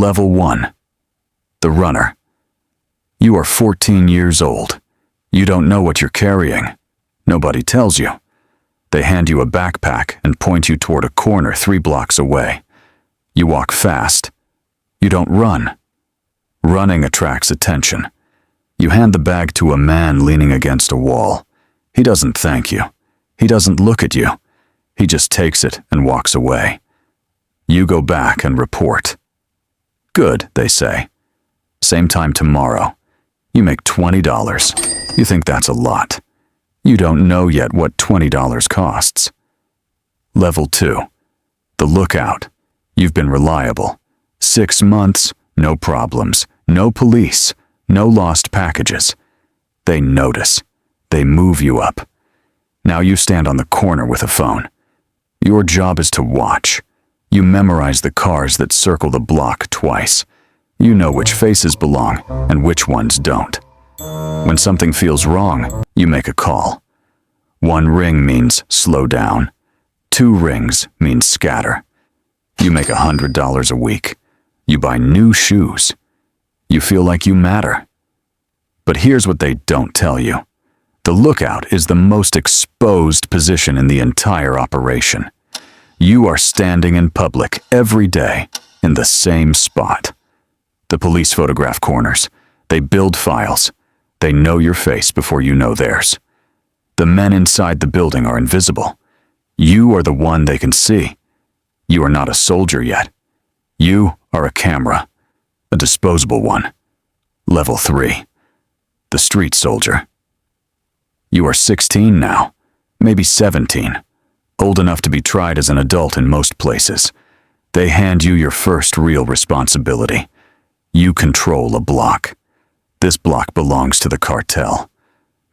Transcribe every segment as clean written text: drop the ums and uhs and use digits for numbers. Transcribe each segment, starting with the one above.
Level 1. The runner. You are 14 years old. You don't know what you're carrying. Nobody tells you. They hand you a backpack and point you toward a corner 3 blocks away. You walk fast. You don't run. Running attracts attention. You hand the bag to a man leaning against a wall. He doesn't thank you. He doesn't look at you. He just takes it and walks away. You go back and report. Good, they say. Same time tomorrow. You make $20. You think that's a lot. You don't know yet what $20 costs. Level 2. The lookout. You've been reliable. 6 months, no problems, no police, no lost packages. They notice. They move you up. Now you stand on the corner with a phone. Your job is to watch. You memorize the cars that circle the block twice. You know which faces belong and which ones don't. When something feels wrong, you make a call. 1 ring means slow down. 2 rings means scatter. You make $100 a week. You buy new shoes. You feel like you matter. But here's what they don't tell you. The lookout is the most exposed position in the entire operation. You are standing in public every day in the same spot. The police photograph corners. They build files. They know your face before you know theirs. The men inside the building are invisible. You are the one they can see. You are not a soldier yet. You are a camera, a disposable one. Level 3. The street soldier. You are 16 now, maybe 17, old enough to be tried as an adult in most places. They hand you your first real responsibility. You control a block. This block belongs to the cartel.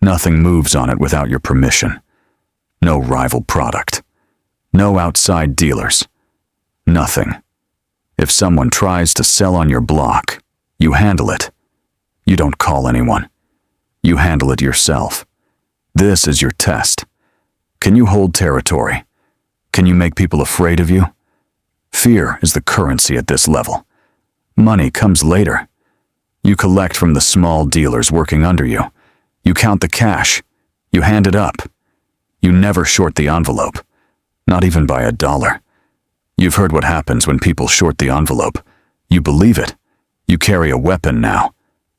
Nothing moves on it without your permission. No rival product. No outside dealers. Nothing. If someone tries to sell on your block, you handle it. You don't call anyone. You handle it yourself. This is your test. Can you hold territory? Can you make people afraid of you? Fear is the currency at this level. Money comes later. You collect from the small dealers working under you. You count the cash. You hand it up. You never short the envelope, not even by $1. You've heard what happens when people short the envelope. You believe it. You carry a weapon now.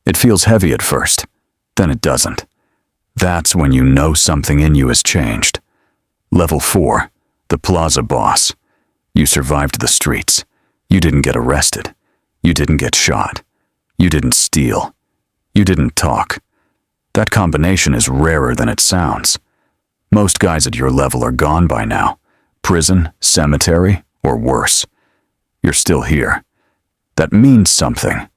It feels heavy at first, then it doesn't. That's when you know something in you has changed. Level 4, the plaza boss. You survived the streets. You didn't get arrested. You didn't get shot. You didn't steal. You didn't talk. That combination is rarer than it sounds. Most guys at your level are gone by now. Prison, cemetery, or worse. You're still here. That means something.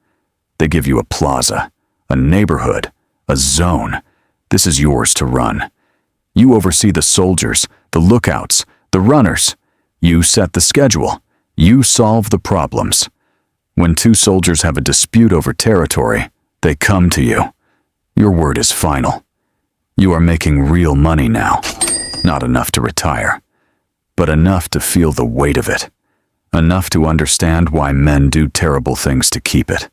They give you a plaza, a neighborhood, a zone. This is yours to run. You oversee the soldiers, the lookouts, the runners. You set the schedule. You solve the problems. When 2 soldiers have a dispute over territory, they come to you. Your word is final. You are making real money now. Not enough to retire, but enough to feel the weight of it. Enough to understand why men do terrible things to keep it.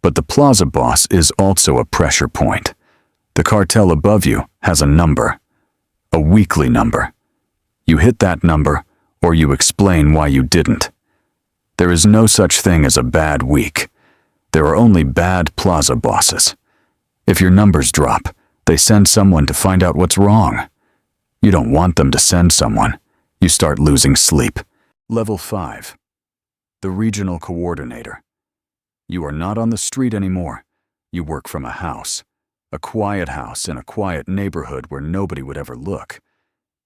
But the plaza boss is also a pressure point. The cartel above you has a number, a weekly number. You hit that number, or you explain why you didn't. There is no such thing as a bad week. There are only bad plaza bosses. If your numbers drop, they send someone to find out what's wrong. You don't want them to send someone. You start losing sleep. Level 5. The regional coordinator. You are not on the street anymore. You work from a house. A quiet house in a quiet neighborhood where nobody would ever look.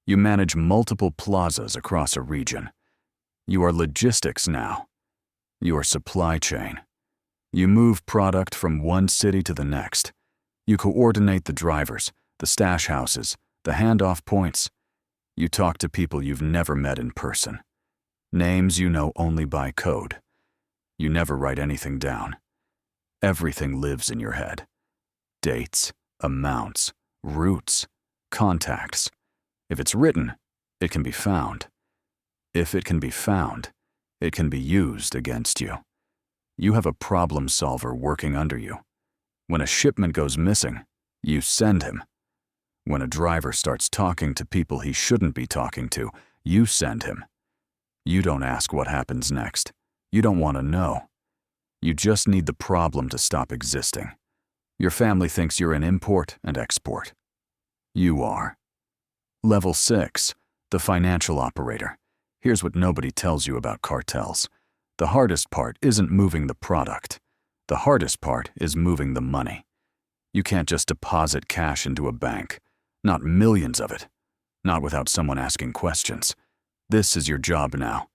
You manage multiple plazas across a region. You are logistics now. You are supply chain. You move product from one city to the next. You coordinate the drivers, the stash houses, the handoff points. You talk to people you've never met in person. Names you know only by code. You never write anything down. Everything lives in your head. Dates, amounts, routes, contacts. If it's written, it can be found. If it can be found, it can be used against you. You have a problem solver working under you. When a shipment goes missing, you send him. When a driver starts talking to people he shouldn't be talking to, you send him. You don't ask what happens next. You don't want to know. You just need the problem to stop existing. Your family thinks you're an import and export. You are. Level 6, the financial operator. Here's what nobody tells you about cartels. The hardest part isn't moving the product. The hardest part is moving the money. You can't just deposit cash into a bank. Not millions of it. Not without someone asking questions. This is your job now.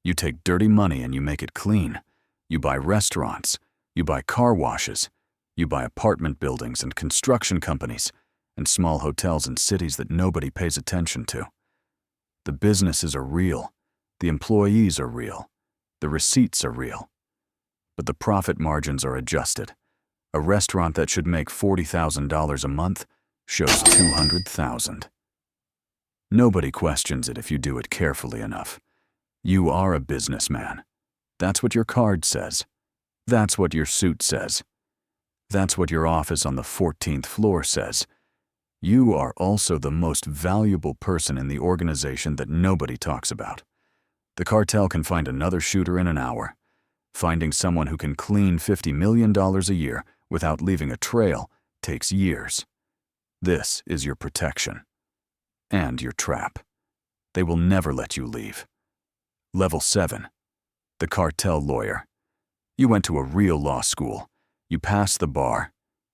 You take dirty money and you make it clean. You buy restaurants. You buy car washes. You buy apartment buildings and construction companies and small hotels in cities that nobody pays attention to. The businesses are real. The employees are real. The receipts are real. But the profit margins are adjusted. A restaurant that should make $40,000 a month shows $200,000. Nobody questions it if you do it carefully enough. You are a businessman. That's what your card says. That's what your suit says. That's what your office on the 14th floor says. You are also the most valuable person in the organization that nobody talks about. The cartel can find another shooter in an hour. Finding someone who can clean $50 million a year without leaving a trail takes years. This is your protection. And your trap. They will never let you leave. Level 7. The cartel lawyer. You went to a real law school. You passed the bar.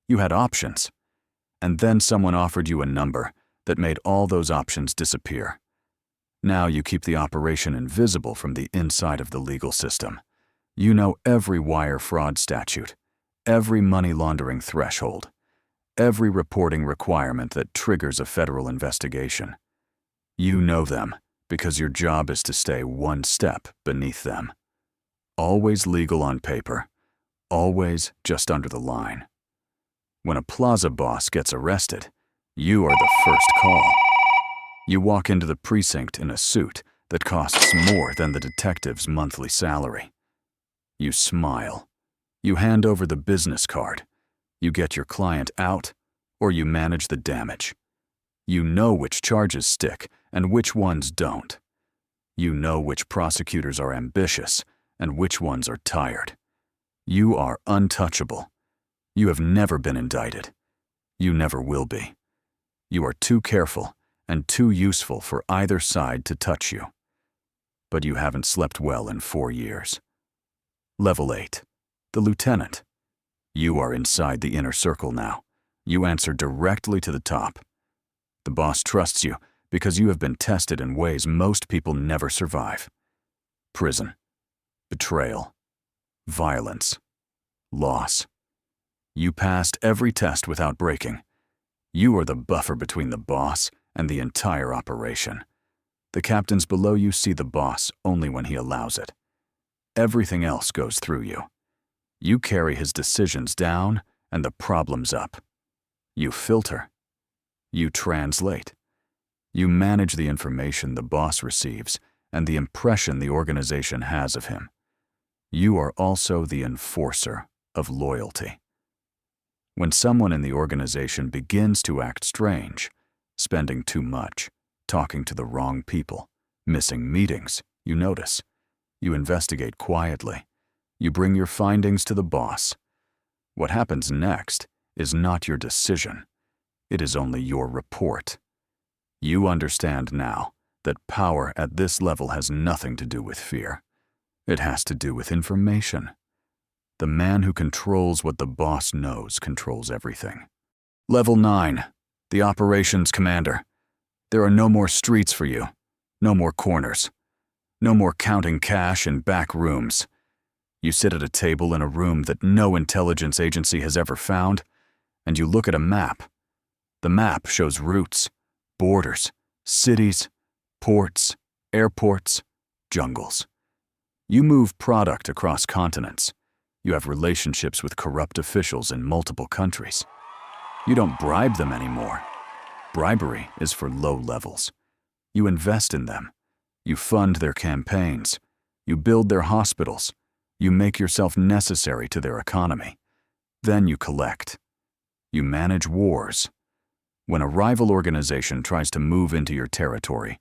You had options. And then someone offered you a number that made all those options disappear. Now you keep the operation invisible from the inside of the legal system. You know every wire fraud statute, every money laundering threshold, every reporting requirement that triggers a federal investigation. You know them because your job is to stay one step beneath them. Always legal on paper, always just under the line. When a plaza boss gets arrested, you are the first call. You walk into the precinct in a suit that costs more than the detective's monthly salary. You smile. You hand over the business card. You get your client out, or you manage the damage. You know which charges stick and which ones don't. You know which prosecutors are ambitious and which ones are tired. You are untouchable. You have never been indicted. You never will be. You are too careful and too useful for either side to touch you. But you haven't slept well in 4 years. Level 8. The lieutenant. You are inside the inner circle now. You answer directly to the top. The boss trusts you because you have been tested in ways most people never survive. Prison. Betrayal. Violence. Loss. You passed every test without breaking. You are the buffer between the boss and the entire operation. The captains below you see the boss only when he allows it. Everything else goes through you. You carry his decisions down and the problems up. You filter. You translate. You manage the information the boss receives and the impression the organization has of him. You are also the enforcer of loyalty. When someone in the organization begins to act strange, spending too much, talking to the wrong people, missing meetings, you notice. You investigate quietly. You bring your findings to the boss. What happens next is not your decision. It is only your report. You understand now that power at this level has nothing to do with fear. It has to do with information. The man who controls what the boss knows controls everything. Level 9. The operations commander. There are no more streets for you. No more corners. No more counting cash in back rooms. You sit at a table in a room that no intelligence agency has ever found, and you look at a map. The map shows routes, borders, cities, ports, airports, jungles. You move product across continents. You have relationships with corrupt officials in multiple countries. You don't bribe them anymore. Bribery is for low levels. You invest in them. You fund their campaigns. You build their hospitals. You make yourself necessary to their economy. Then you collect. You manage wars. When a rival organization tries to move into your territory,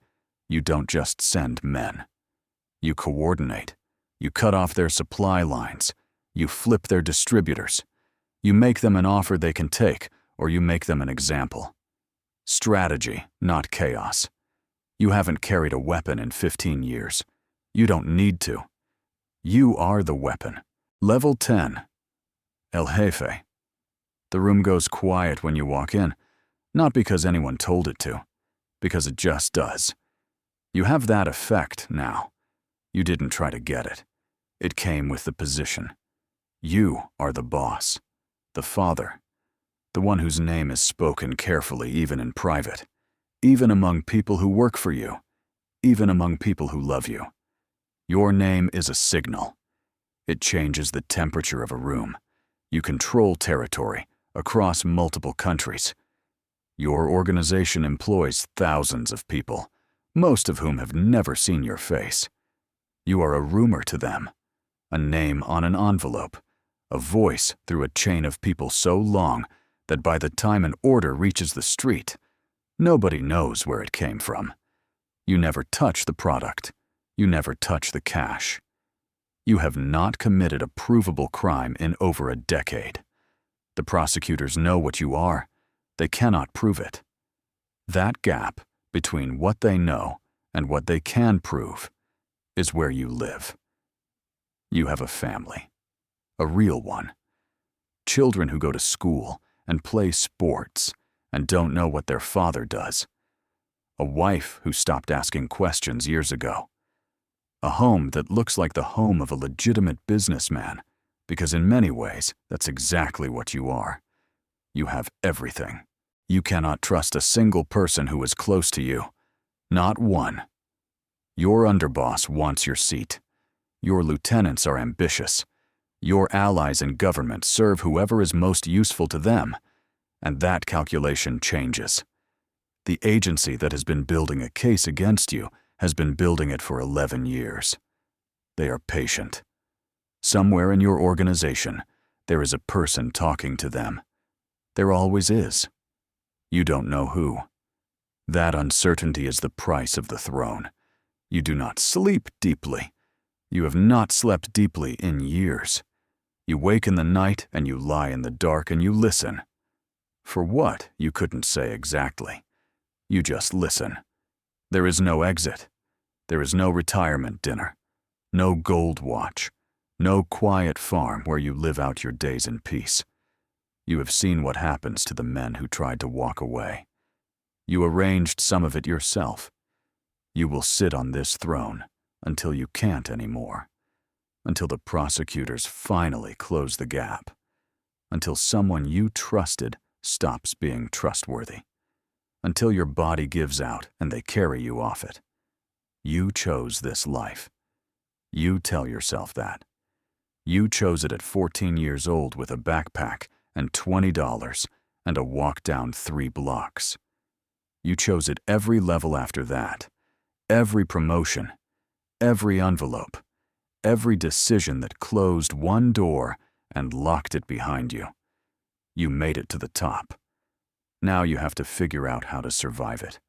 you don't just send men. You coordinate. You cut off their supply lines. You flip their distributors. You make them an offer they can take, or you make them an example. Strategy, not chaos. You haven't carried a weapon in 15 years. You don't need to. You are the weapon. Level 10. El Jefe. The room goes quiet when you walk in, not because anyone told it to, because it just does. You have that effect now. You didn't try to get it. It came with the position. You are the boss, the father, the one whose name is spoken carefully even in private, even among people who work for you, even among people who love you. Your name is a signal. It changes the temperature of a room. You control territory across multiple countries. Your organization employs thousands of people, most of whom have never seen your face. You are a rumor to them, a name on an envelope, a voice through a chain of people so long that by the time an order reaches the street, nobody knows where it came from. You never touch the product. You never touch the cash. You have not committed a provable crime in over a decade. The prosecutors know what you are. They cannot prove it. That gap between what they know and what they can prove is where you live. You have a family, a real one. Children who go to school and play sports and don't know what their father does. A wife who stopped asking questions years ago. A home that looks like the home of a legitimate businessman, because in many ways, that's exactly what you are. You have everything. You cannot trust a single person who is close to you. Not one. Your underboss wants your seat. Your lieutenants are ambitious. Your allies in government serve whoever is most useful to them, and that calculation changes. The agency that has been building a case against you has been building it for 11 years. They are patient. Somewhere in your organization, there is a person talking to them. There always is. You don't know who. That uncertainty is the price of the throne. You do not sleep deeply. You have not slept deeply in years. You wake in the night and you lie in the dark and you listen. For what, you couldn't say exactly. You just listen. There is no exit. There is no retirement dinner. No gold watch. No quiet farm where you live out your days in peace. You have seen what happens to the men who tried to walk away. You arranged some of it yourself. You will sit on this throne until you can't anymore. Until the prosecutors finally close the gap. Until someone you trusted stops being trustworthy. Until your body gives out and they carry you off it. You chose this life. You tell yourself that. You chose it at 14 years old with a backpack and $20 and a walk down 3 blocks. You chose it every level after that, every promotion, every envelope, every decision that closed one door and locked it behind you. You made it to the top. Now you have to figure out how to survive it.